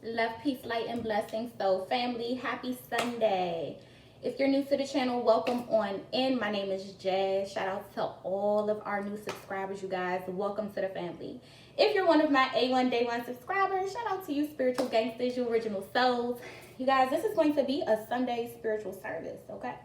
Love, peace, light, and blessings. So, family, happy Sunday. If you're new to the channel, welcome on in. My name is Jazz. Shout out to all of our new subscribers, you guys. Welcome to the family. If you're one of my A1 Day 1 subscribers, shout out to you, spiritual gangsters, you original souls. You guys, this is going to be a Sunday spiritual service, okay?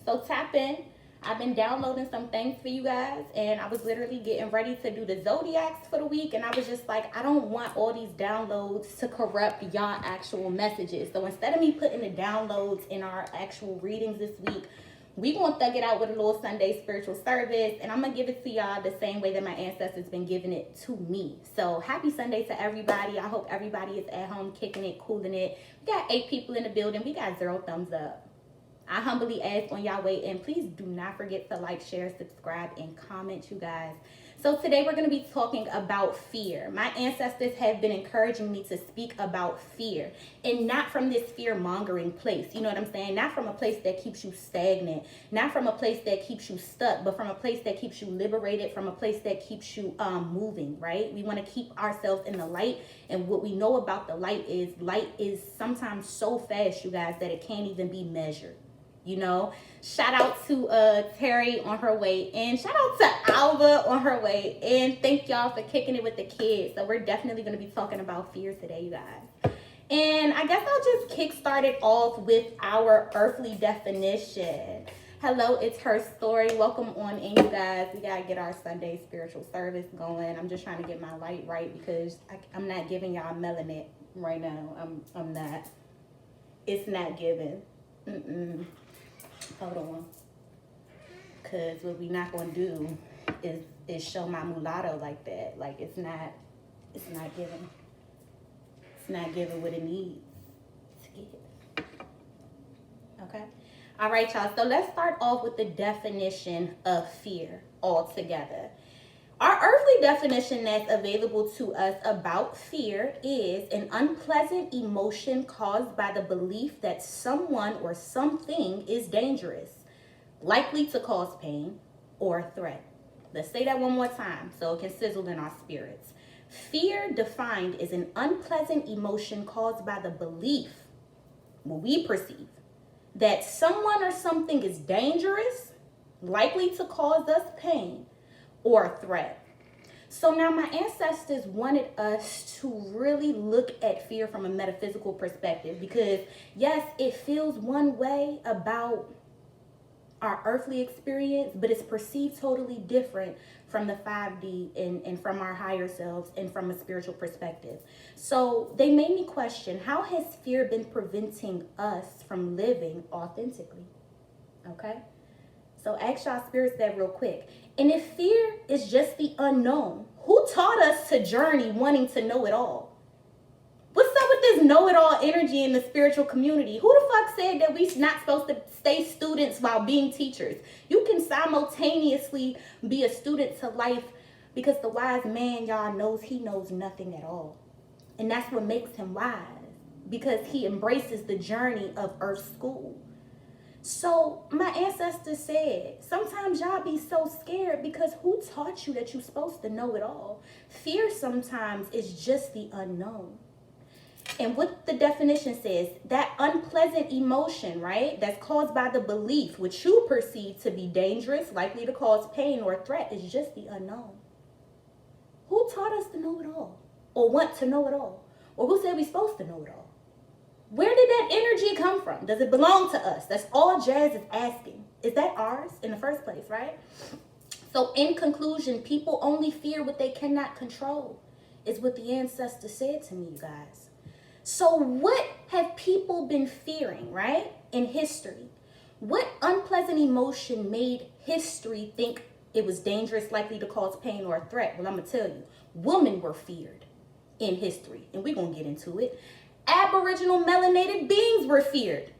So tap in. I've been downloading some things for you guys, and I was literally getting ready to do the zodiacs for the week, and I was just like, I don't want all these downloads to corrupt y'all actual messages. So instead of me putting the downloads in our actual readings this week, we gonna thug it out with a little Sunday spiritual service, and I'm gonna give it to y'all the same way that my ancestors been giving it to me. So happy Sunday to everybody. I hope everybody is at home kicking it, cooling it. We got 8 people in the building. We got 0 thumbs up. I humbly ask on y'all way, and please do not forget to like, share, subscribe, and comment, you guys. So today we're going to be talking about fear. My ancestors have been encouraging me to speak about fear, and not from this fear-mongering place. You know what I'm saying? Not from a place that keeps you stagnant, not from a place that keeps you stuck, but from a place that keeps you liberated, from a place that keeps you moving, right? We want to keep ourselves in the light, and what we know about the light is sometimes so fast, you guys, that it can't even be measured. You know, shout out to Terry on her way in. Shout out to Alva on her way in. Thank y'all for kicking it with the kids. So we're definitely going to be talking about fear today, you guys. And I guess I'll just kickstart it off with our earthly definition. Hello, it's her story. Welcome on in, you guys. We got to get our Sunday spiritual service going. I'm just trying to get my light right because I'm not giving y'all melanin right now. I'm not. It's not given. Hold on, because what we not gonna do is show my mulatto like that. Like it's not giving what it needs to give. Okay, all right, y'all. So let's start off with the definition of fear altogether. Our earthly definition that's available to us about fear is an unpleasant emotion caused by the belief that someone or something is dangerous, likely to cause pain or threat. Let's say that one more time so it can sizzle in our spirits. Fear defined is an unpleasant emotion caused by the belief, what we perceive, that someone or something is dangerous, likely to cause us pain, or a threat. So now my ancestors wanted us to really look at fear from a metaphysical perspective because yes, it feels one way about our earthly experience, but it's perceived totally different from the 5D and from our higher selves and from a spiritual perspective. So they made me question, how has fear been preventing us from living authentically? Okay? So ask y'all spirits that real quick. And if fear is just the unknown, who taught us to journey wanting to know it all? What's up with this know-it-all energy in the spiritual community? Who the fuck said that we not supposed to stay students while being teachers? You can simultaneously be a student to life because the wise man, y'all, knows he knows nothing at all. And that's what makes him wise, because he embraces the journey of Earth School. So my ancestors said, sometimes y'all be so scared because who taught you that you're supposed to know it all? Fear sometimes is just the unknown. And what the definition says, that unpleasant emotion, right, that's caused by the belief, which you perceive to be dangerous, likely to cause pain or threat, is just the unknown. Who taught us to know it all? Or want to know it all? Or who said we're supposed to know it all? Where did that energy come from? Does it belong to us? That's all Jazz is asking. Is that ours in the first place, right? So in conclusion, people only fear what they cannot control, is what the ancestors said to me, you guys. So what have people been fearing, right, in history? What unpleasant emotion made history think it was dangerous, likely to cause pain or a threat? Well, I'm going to tell you, women were feared in history, and we're going to get into it. Aboriginal melanated beings were feared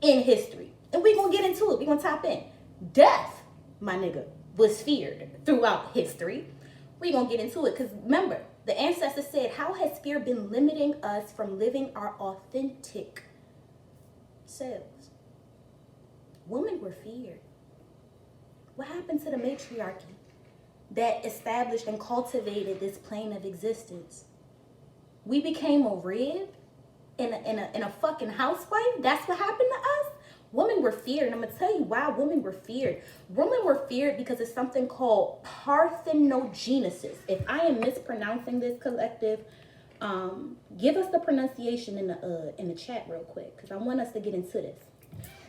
in history. And we're going to get into it. We're going to tap in. Death, my nigga, was feared throughout history. We're going to get into it because remember, the ancestors said, how has fear been limiting us from living our authentic selves? Women were feared. What happened to the matriarchy that established and cultivated this plane of existence? We became a rib in a fucking housewife. That's what happened to us. Women were feared, and I'm gonna tell you why women were feared. Women were feared because of something called parthenogenesis. If I am mispronouncing this, collective, give us the pronunciation in the chat real quick, because I want us to get into this.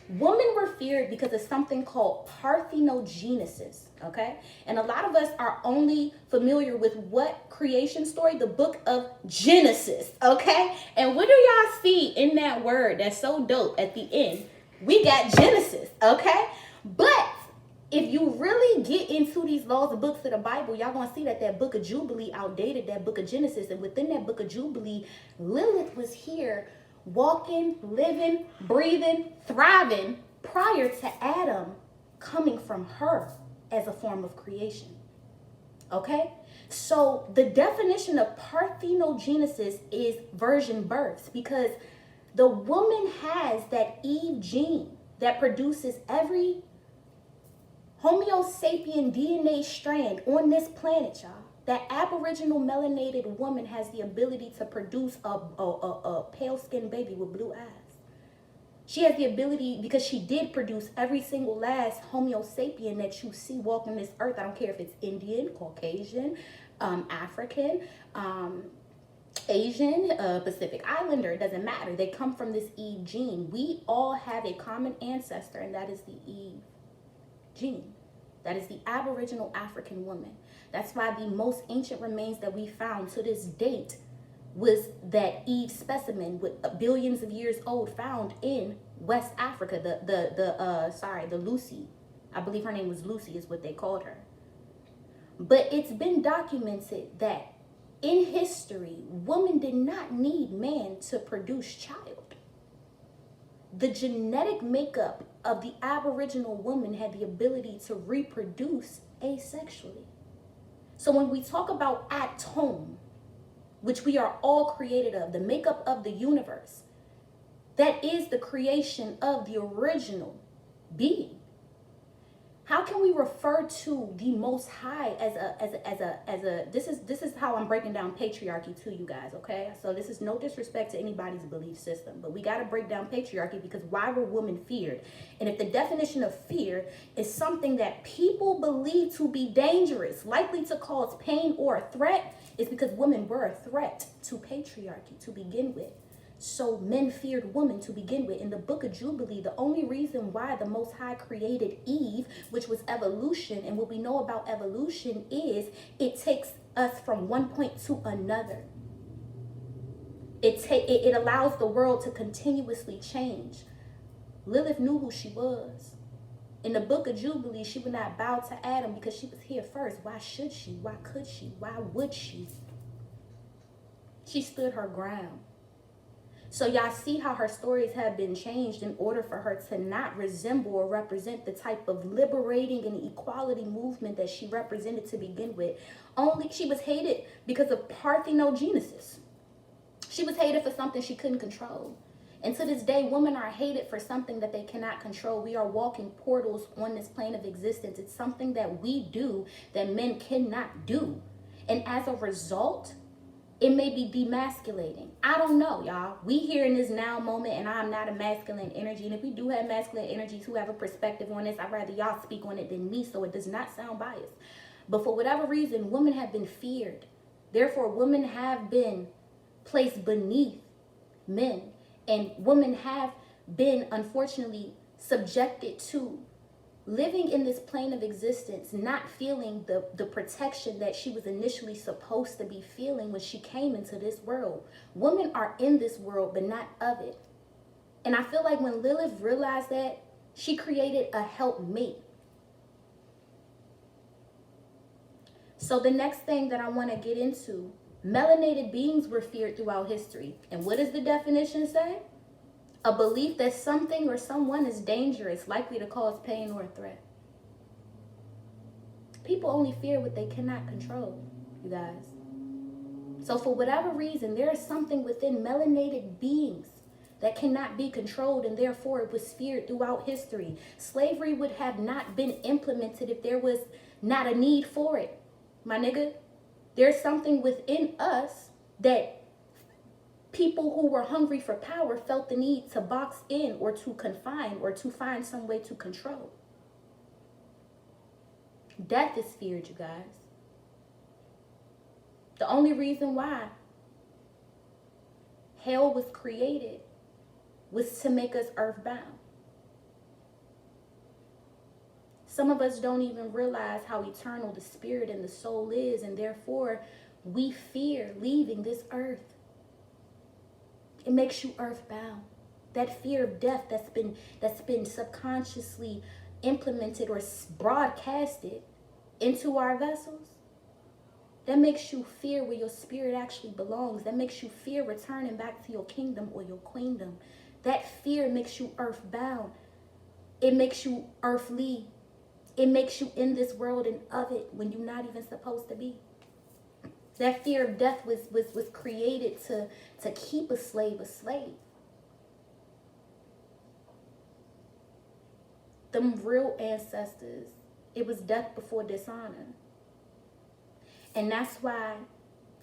Women were feared because of something called parthenogenesis, okay? And a lot of us are only familiar with what creation story? The book of Genesis, okay? And what do y'all see in that word that's so dope at the end? We got Genesis, okay? But if you really get into these laws and books of the Bible, y'all gonna see that book of Jubilee outdated that book of Genesis. And within that book of Jubilee, Lilith was here walking, living, breathing, thriving prior to Adam coming from her as a form of creation. Okay? So the definition of parthenogenesis is virgin births, because the woman has that Eve gene that produces every Homo sapien DNA strand on this planet, y'all. That aboriginal melanated woman has the ability to produce a pale-skinned baby with blue eyes. She has the ability, because she did produce every single last Homo sapien that you see walking this earth. I don't care if it's Indian, Caucasian, African, Asian, Pacific Islander. It doesn't matter. They come from this Eve gene. We all have a common ancestor, and that is the Eve gene. That is the aboriginal African woman. That's why the most ancient remains that we found to this date was that Eve specimen with billions of years old, found in West Africa. The Lucy, I believe her name was Lucy is what they called her. But it's been documented that in history, woman did not need man to produce child. The genetic makeup of the aboriginal woman had the ability to reproduce asexually. So when we talk about atom, which we are all created of, the makeup of the universe, that is the creation of the original being. How can we refer to the Most High as a this is how I'm breaking down patriarchy to you guys, okay? So this is no disrespect to anybody's belief system, but we got to break down patriarchy, because why were women feared? And if the definition of fear is something that people believe to be dangerous, likely to cause pain or a threat, it's because women were a threat to patriarchy to begin with. So men feared women to begin with. In the book of Jubilee, the only reason why the Most High created Eve, which was evolution, and what we know about evolution is it takes us from one point to another. It allows the world to continuously change. Lilith knew who she was. In the book of Jubilee, she would not bow to Adam because she was here first. Why should she? Why could she? Why would she? She stood her ground. So y'all see how her stories have been changed in order for her to not resemble or represent the type of liberating and equality movement that she represented to begin with. Only she was hated because of parthenogenesis. She was hated for something she couldn't control. And to this day, women are hated for something that they cannot control. We are walking portals on this plane of existence. It's something that we do that men cannot do. And as a result, it may be demasculating. I don't know, y'all. We here in this now moment, and I'm not a masculine energy. And if we do have masculine energies who have a perspective on this, I'd rather y'all speak on it than me, so it does not sound biased. But for whatever reason, women have been feared. Therefore, women have been placed beneath men. And women have been, unfortunately, subjected to living in this plane of existence, not feeling the protection that she was initially supposed to be feeling when she came into this world. Women are in this world, but not of it. And I feel like when Lilith realized that, she created a helpmate. So the next thing that I want to get into, melanated beings were feared throughout history. And what does the definition say? A belief that something or someone is dangerous, likely to cause pain or a threat. People only fear what they cannot control, you guys. So for whatever reason, there is something within melanated beings that cannot be controlled, and therefore it was feared throughout history. Slavery would have not been implemented if there was not a need for it. My nigga, there's something within us that People who were hungry for power felt the need to box in or to confine or to find some way to control. Death is feared, you guys. The only reason why hell was created was to make us earthbound. Some of us don't even realize how eternal the spirit and the soul is, and therefore we fear leaving this earth. It makes you earthbound. That fear of death that's been subconsciously implemented or broadcasted into our vessels, that makes you fear where your spirit actually belongs. That makes you fear returning back to your kingdom or your queendom. That fear makes you earthbound. It makes you earthly. It makes you in this world and of it when you're not even supposed to be. That fear of death was created to keep a slave a slave. Them real ancestors, it was death before dishonor. And that's why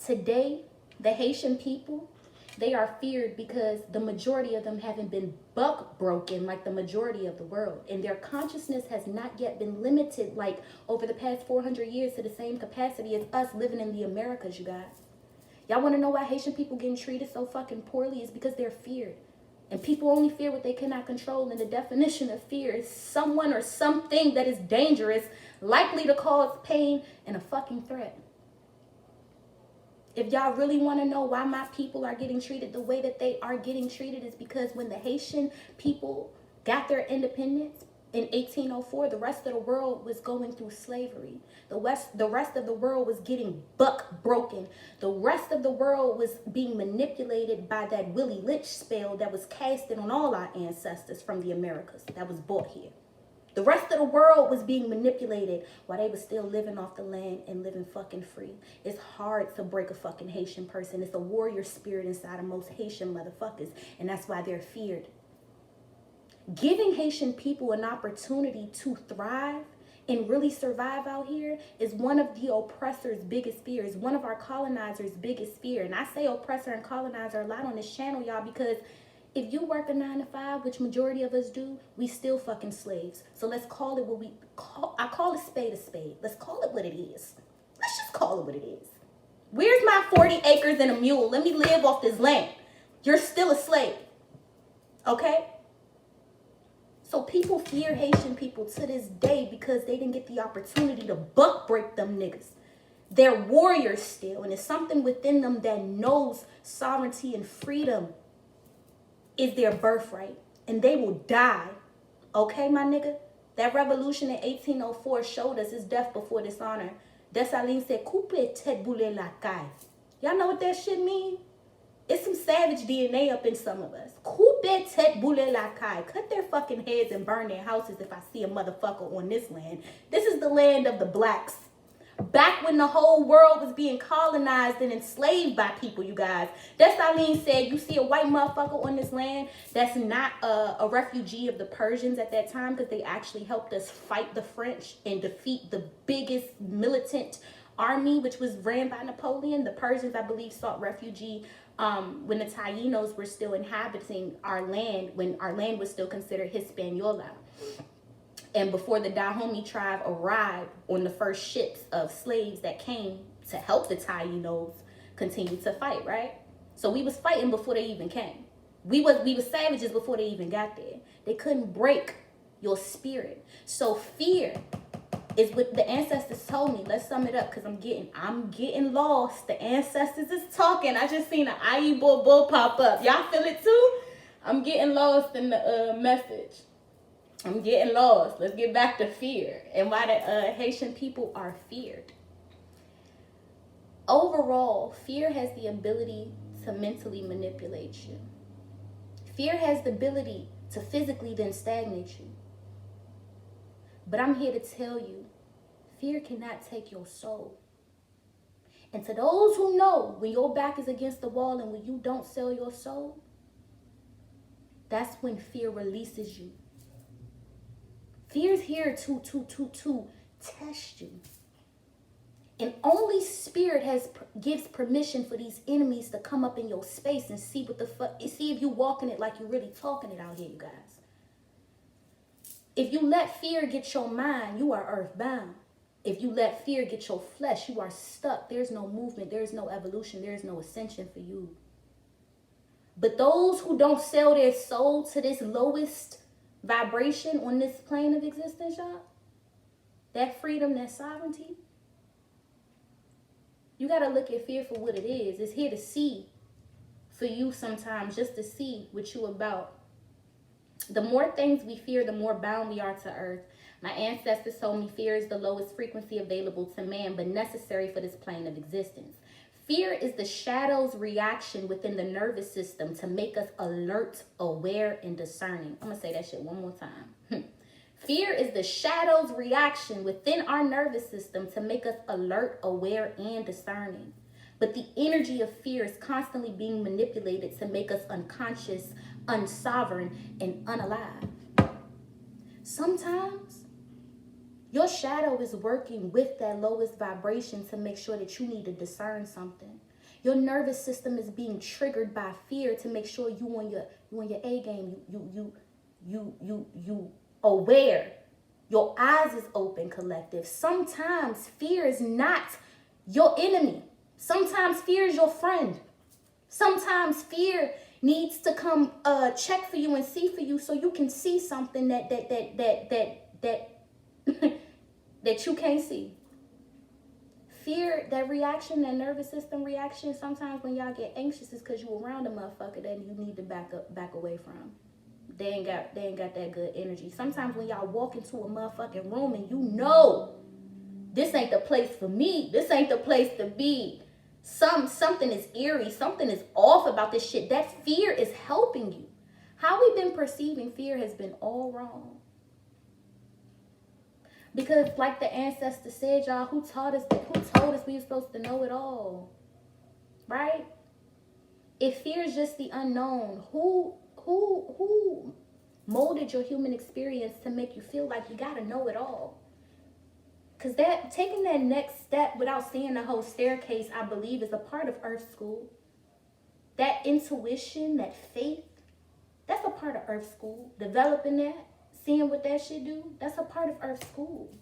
today, the Haitian people, they are feared because the majority of them haven't been buck broken like the majority of the world. And their consciousness has not yet been limited like over the past 400 years to the same capacity as us living in the Americas, you guys. Y'all want to know why Haitian people getting treated so fucking poorly? It's because they're feared. And people only fear what they cannot control. And the definition of fear is someone or something that is dangerous, likely to cause pain, and a fucking threat. If y'all really want to know why my people are getting treated the way that they are getting treated, is because when the Haitian people got their independence in 1804, the rest of the world was going through slavery. The rest of the world was getting buck broken. The rest of the world was being manipulated by that Willie Lynch spell that was casted on all our ancestors from the Americas that was brought here. The rest of the world was being manipulated while they were still living off the land and living fucking free. It's hard to break a fucking Haitian person. It's a warrior spirit inside of most Haitian motherfuckers, and that's why they're feared. Giving Haitian people an opportunity to thrive and really survive out here is one of the oppressor's biggest fears, one of our colonizers' biggest fear. And I say oppressor and colonizer a lot on this channel, y'all, because if you work a 9 to 5, which majority of us do, we still fucking slaves. So let's call it what we call. I call a spade a spade. Let's call it what it is. Let's just call it what it is. Where's my 40 acres and a mule? Let me live off this land. You're still a slave. Okay? So people fear Haitian people to this day because they didn't get the opportunity to buck break them niggas. They're warriors still, and it's something within them that knows sovereignty and freedom is their birthright, and they will die. Okay, my nigga? That revolution in 1804 showed us it's death before dishonor. Dessalines said, coupe tête boule la caille. Y'all know what that shit mean? It's some savage DNA up in some of us. Coupe tête boule la caille. Cut their fucking heads and burn their houses if I see a motherfucker on this land. This is the land of the blacks. Back when the whole world was being colonized and enslaved by people, you guys. Dessalines said, you see a white motherfucker on this land that's not a refugee of the Persians at that time, because they actually helped us fight the French and defeat the biggest militant army, which was ran by Napoleon. The Persians, I believe, sought refugee when the Taínos were still inhabiting our land, when our land was still considered Hispaniola. And before the Dahomey tribe arrived on the first ships of slaves that came to help the Taínos continue to fight, right? So we was fighting before they even came. We was savages before they even got there. They couldn't break your spirit. So fear is what the ancestors told me. Let's sum it up, because I'm getting lost. The ancestors is talking. I just seen an IE bull pop up. Y'all feel it too? I'm getting lost in the message. I'm getting lost. Let's get back to fear and why the Haitian people are feared. Overall, fear has the ability to mentally manipulate you. Fear has the ability to physically then stagnate you. But I'm here to tell you, fear cannot take your soul. And to those who know, when your back is against the wall and when you don't sell your soul, that's when fear releases you. Fear's here to test you. And only spirit gives permission for these enemies to come up in your space and see what the fuck, see if you walking it like you really talking it out here, you guys. If you let fear get your mind, you are earthbound. If you let fear get your flesh, you are stuck. There's no movement. There's no evolution. There's no ascension for you. But those who don't sell their soul to this lowest vibration on this plane of existence, y'all, that freedom, that sovereignty, you got to look at fear for what it is. It's here to see for you sometimes, just to see what you about. The more things we fear, the more bound we are to earth. My ancestors told me fear is the lowest frequency available to man, but necessary for this plane of existence. Fear is the shadow's reaction within the nervous system to make us alert, aware, and discerning. I'm going to say that shit one more time. Fear is the shadow's reaction within our nervous system to make us alert, aware, and discerning. But the energy of fear is constantly being manipulated to make us unconscious, unsovereign, and unalive. Sometimes your shadow is working with that lowest vibration to make sure that you need to discern something. Your nervous system is being triggered by fear to make sure you on your A game. You aware. Your eyes is open, collective. Sometimes fear is not your enemy. Sometimes fear is your friend. Sometimes fear needs to come check for you and see for you so you can see something that that you can't see. Fear, that reaction, that nervous system reaction, sometimes when y'all get anxious is because you around a motherfucker that you need to back away from. They ain't got that good energy. Sometimes when y'all walk into a motherfucking room and you know this ain't the place for me. This ain't the place to be. Something is eerie. Something is off about this shit. That fear is helping you. How we've been perceiving fear has been all wrong. Because like the ancestors said, y'all, who told us we were supposed to know it all? Right? If fear is just the unknown, who molded your human experience to make you feel like you gotta know it all? Because taking that next step without seeing the whole staircase, I believe, is a part of Earth School. That intuition, that faith, that's a part of Earth School. Developing that, seeing what that shit do, that's a part of Earth School.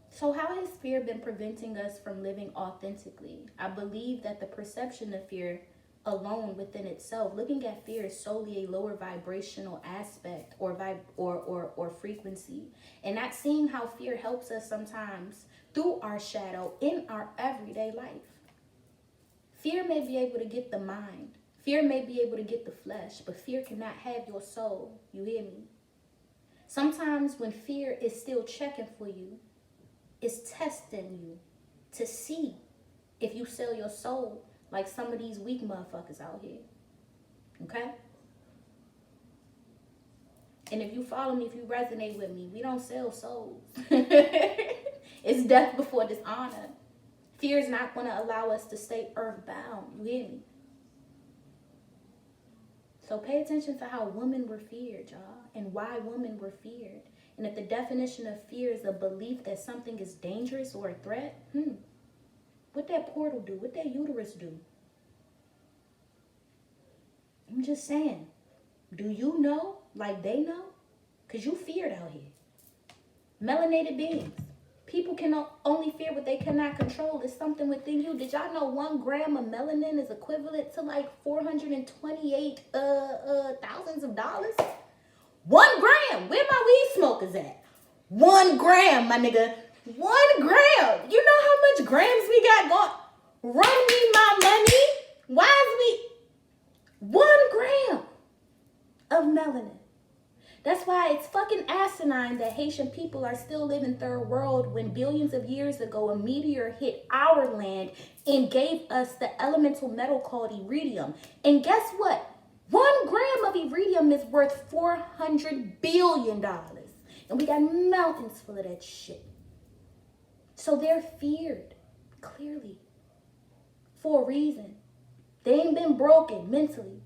So how has fear been preventing us from living authentically? I believe that the perception of fear alone within itself, looking at fear is solely a lower vibrational aspect or frequency, and not seeing how fear helps us sometimes through our shadow in our everyday life. Fear may be able to get the mind, fear may be able to get the flesh, but fear cannot have your soul. You hear me? Sometimes when fear is still checking for you, it's testing you to see if you sell your soul like some of these weak motherfuckers out here. Okay? And if you follow me, if you resonate with me, we don't sell souls. It's death before dishonor. Fear is not going to allow us to stay earthbound. You hear me? So pay attention to how women were feared, y'all, and why women were feared. And if the definition of fear is a belief that something is dangerous or a threat, what that portal do? What that uterus do? I'm just saying. Do you know like they know? Because you feared out here. Melanated beings. People can only fear what they cannot control. It's something within you. Did y'all know 1 gram of melanin is equivalent to like 428 thousands of dollars? 1 gram. Where my weed smokers at? 1 gram, my nigga. 1 gram. You know how much grams we got going? Run me my money. Why is we 1 gram of melanin? That's why it's fucking asinine that Haitian people are still living third world when billions of years ago a meteor hit our land and gave us the elemental metal called iridium. And guess what? 1 gram of iridium is worth $400 billion. And we got mountains full of that shit. So they're feared, clearly, for a reason. They ain't been broken mentally.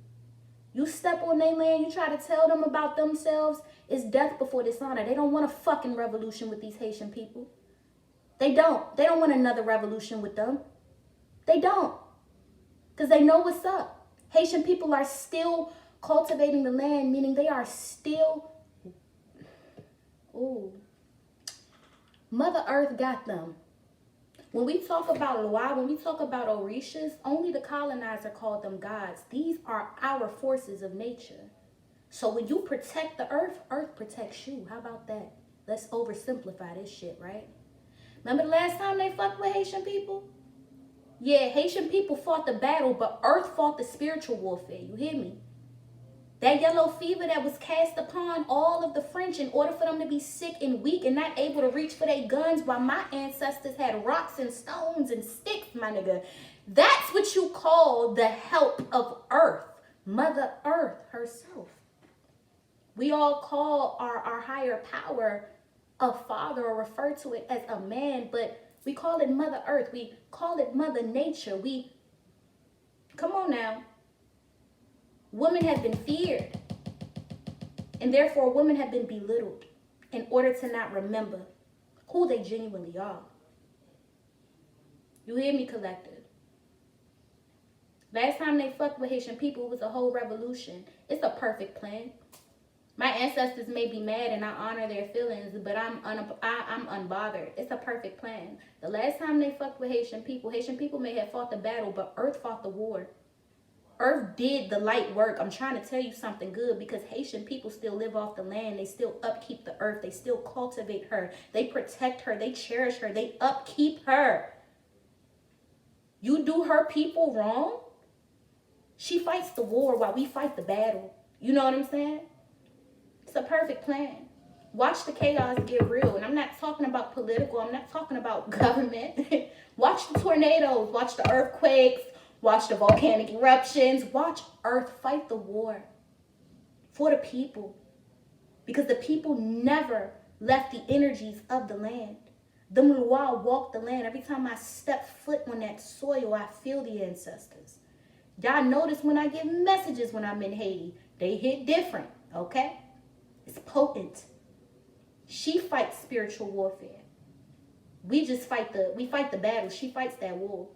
You step on their land, you try to tell them about themselves, it's death before dishonor. They don't want a fucking revolution with these Haitian people. They don't. They don't want another revolution with them. They don't. Because they know what's up. Haitian people are still cultivating the land, meaning they are still... Ooh. Mother Earth got them. When we talk about Loa, when we talk about Orishas, only the colonizer called them gods. These are our forces of nature. So when you protect the earth, earth protects you. How about that? Let's oversimplify this shit, right? Remember the last time they fucked with Haitian people? Yeah, Haitian people fought the battle, but earth fought the spiritual warfare. You hear me? That yellow fever that was cast upon all of the French in order for them to be sick and weak and not able to reach for their guns, while my ancestors had rocks and stones and sticks, my nigga. That's what you call the help of earth. Mother Earth herself. We all call our higher power a father or refer to it as a man, but we call it Mother Earth. We call it Mother Nature. Come on now. Women have been feared, and therefore women have been belittled in order to not remember who they genuinely are. You hear me, collective? Last time they fucked with Haitian people, it was a whole revolution. It's a perfect plan. My ancestors may be mad and I honor their feelings, but I'm unbothered. It's a perfect plan. The last time they fucked with Haitian people may have fought the battle, but earth fought the war. Earth did the light work. I'm trying to tell you something good, because Haitian people still live off the land. They still upkeep the earth. They still cultivate her. They protect her. They cherish her. They upkeep her. You do her people wrong, she fights the war while we fight the battle. You know what I'm saying? It's a perfect plan. Watch the chaos get real. And I'm not talking about political. I'm not talking about government. Watch the tornadoes. Watch the earthquakes. Watch the volcanic eruptions. Watch earth fight the war for the people. Because the people never left the energies of the land. The Mulwa walked the land. Every time I step foot on that soil, I feel the ancestors. Y'all notice when I get messages when I'm in Haiti, they hit different, okay? It's potent. She fights spiritual warfare. We fight the battle. She fights that war.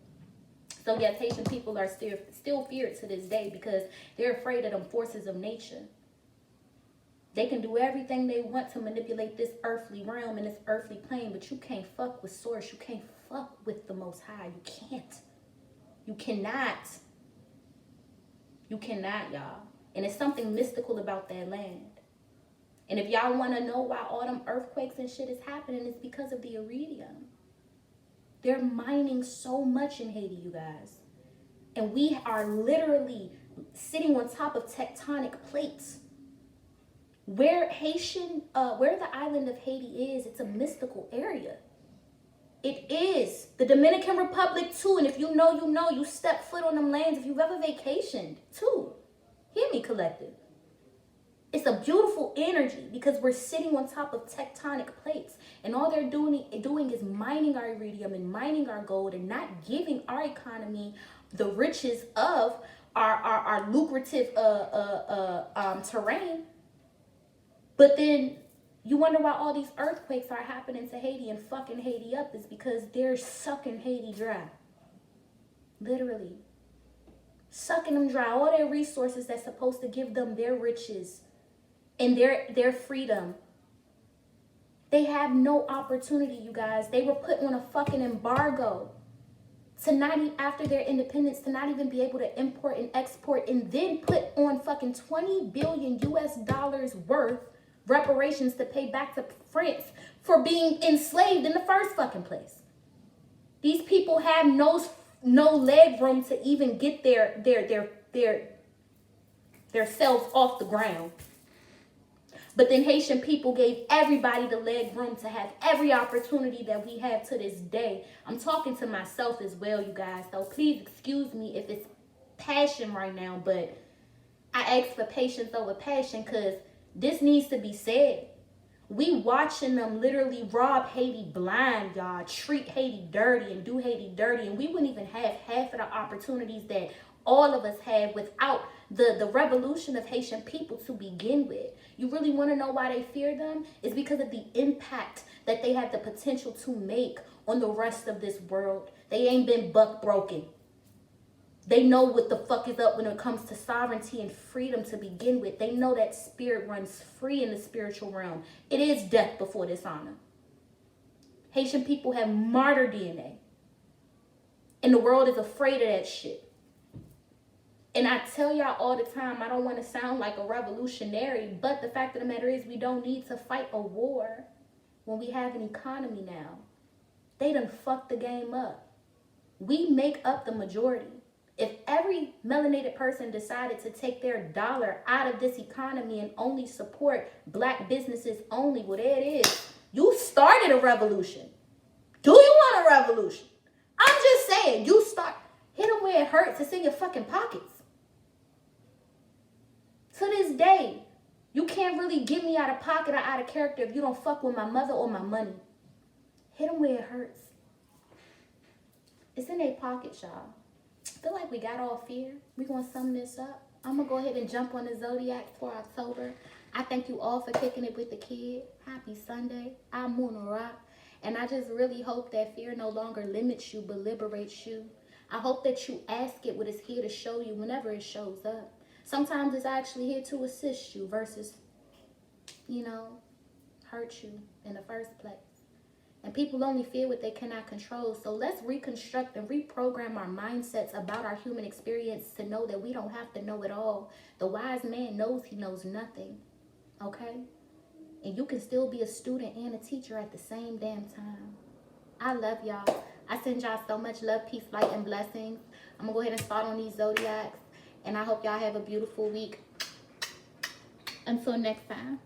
So yes, Haitian people are still feared to this day because they're afraid of them forces of nature. They can do everything they want to manipulate this earthly realm and this earthly plane, but you can't fuck with source. You can't fuck with the Most High. You can't. You cannot. You cannot, y'all. And it's something mystical about that land. And if y'all want to know why all them earthquakes and shit is happening, it's because of the iridium. They're mining so much in Haiti, you guys. And we are literally sitting on top of tectonic plates. Where the island of Haiti is, it's a mystical area. It is. The Dominican Republic too. And if you know, you know. You step foot on them lands if you've ever vacationed too. Hear me, collective. It's a beautiful energy because we're sitting on top of tectonic plates. And all they're doing is mining our iridium and mining our gold and not giving our economy the riches of our lucrative terrain. But then you wonder why all these earthquakes are happening to Haiti and fucking Haiti up is because they're sucking Haiti dry. Literally. Sucking them dry. All their resources that's supposed to give them their riches and their freedom. They have no opportunity, you guys. They were put on a fucking embargo to not even, after their independence, to not even be able to import and export, and then put on fucking $20 billion US worth reparations to pay back to France for being enslaved in the first fucking place. These people have no leg room to even get their selves off the ground. But then Haitian people gave everybody the leg room to have every opportunity that we have to this day. I'm talking to myself as well, you guys. So please excuse me if it's passion right now, but I ask for patience over passion because this needs to be said. We watching them literally rob Haiti blind, y'all. Treat Haiti dirty and do Haiti dirty. And we wouldn't even have half of the opportunities that all of us had without the revolution of Haitian people to begin with. You really want to know why they fear them? It's because of the impact that they have the potential to make on the rest of this world. They ain't been buck broken. They know what the fuck is up when it comes to sovereignty and freedom to begin with. They know that spirit runs free in the spiritual realm. It is death before dishonor. Haitian people have martyr DNA. And the world is afraid of that shit. And I tell y'all all the time, I don't want to sound like a revolutionary, but the fact of the matter is we don't need to fight a war when we have an economy now. They done fucked the game up. We make up the majority. If every melanated person decided to take their dollar out of this economy and only support black businesses only, well, there it is. You started a revolution. Do you want a revolution? I'm just saying, you start. Hit them where it hurts. It's in your fucking pockets. To this day, you can't really get me out of pocket or out of character if you don't fuck with my mother or my money. Hit them where it hurts. It's in their pockets, y'all. I feel like we got all fear. We're going to sum this up. I'm going to go ahead and jump on the Zodiac for October. I thank you all for kicking it with the kid. Happy Sunday. I'm Muna Rock. And I just really hope that fear no longer limits you but liberates you. I hope that you ask it what it's here to show you whenever it shows up. Sometimes it's actually here to assist you versus, hurt you in the first place. And people only fear what they cannot control. So let's reconstruct and reprogram our mindsets about our human experience to know that we don't have to know it all. The wise man knows he knows nothing. Okay? And you can still be a student and a teacher at the same damn time. I love y'all. I send y'all so much love, peace, light, and blessings. I'm going to go ahead and start on these zodiacs. And I hope y'all have a beautiful week. Until next time.